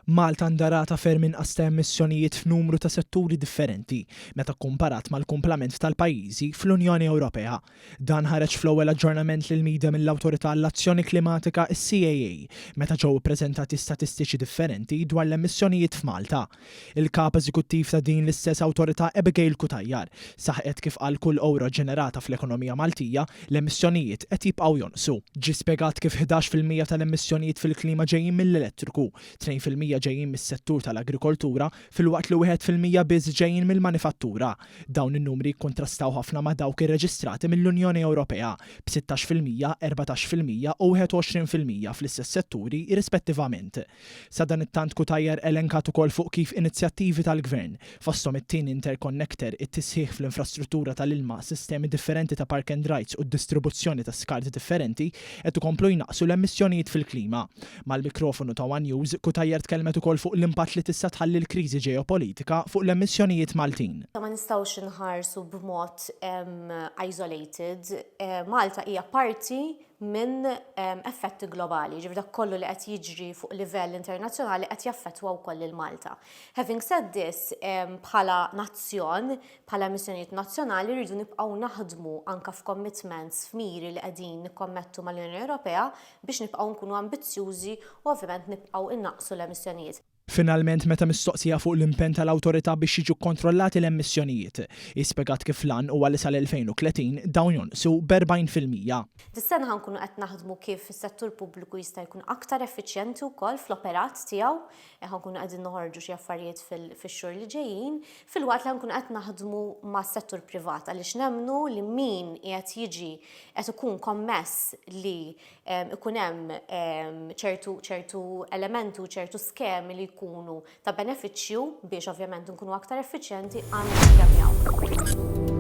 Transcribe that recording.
Malta ndarata ferm inqas ta' emissjonijiet f'numru ta' setturi differenti meta kkumparat mal-kumplament tal-pajjiżi fl-Unjoni Ewropea. Dan ħareġ fl-ewwel aġġornament lil mida mill-Awtorità għall-Azzjoni Klimatika is-CAA meta ġew ippreżentati statistiċi differenti dwar l-emissjonijiet f'Malta. Il-kap eżekuttiv ta' din l-istess awtorità Abigail Kutajjar saħqet kif għal kull ewro ġenerata fl-ekonomija Maltija l-emissjonijiet qed jibqgħu jonqsu. Ġie spjegat kif 11% tal-emissjonijiet fil-klima ġejjin mill-elettriku, 2% ġejjin mis-settur tal-agrikoltura filwaqt li 1% biss ġejjin mill-manifattura. Dawn in-numri kontrastaw ħafna ma' dawk irreġistrati mill-Unjoni Ewropea b'16%, 14% u 21% fl-istess setturi rispettivament. Sa dan it-tant Kutajjar elenkat ukoll fuq kif inizjattivi tal-Gvern fosthom it-tin interconnector, it-tisħiħ fl-infrastruttura tal-ilma, sistemi differenti ta' park and rides u d-distribuzzjoni ta' skarti differenti qed ikomplu jnaqsu l-emissjonijiet fil-klima. Mal-mikrofonu ta' One News, Kutajjar tkellmet ukoll fuq l-impatt li tista' tħalli l-kriżi ġeopolitika fuq l-emissjonijiet Maltin. Ma nistgħux inħarsu b'mod isolated. Malta hija parti minn effetti globali, ġifri dak kollu li qed jiġri fuq livell internazzjonali qed jaffettwa wkoll il-Malta. Having said this, bħala nazzjon, bħala missjonijiet nazzjonali rridu nibqgħu naħdmu anke f'commitments f'miri li qegħdin nikkommettu mal-Unjoni Ewropea biex nibqgħu nkunu ambizzjużi u ovvjament nibqgħu innaqsu l-emissjonijiet. Finalment meta mistoqsija fuq l-impenn tal-awtorità biex jiġu kontrollati l-emissjonijiet, ispjegat kif lan huwa li sal-2030 dawn jonqsu b'40%. Dis-sena ħankunu qed naħdmu kif is-settur pubbliku jista' jkun aktar effiċjenti wkoll fl-operat tiegħu, ħankunu qegħdin noħorġu xi affarijiet fix-xhur li ġejjin, filwaqt li ħankunu qed naħdmu mas-settur privat għaliex nemmnu li min qiegħed jiġi qed ikun kommess li ikun hemm ċertu elementi u ċertu skemi li jkunu ta' benefiċċju biex ovvjament nkunu aktar effiċjenti għandna nikkemmjaw.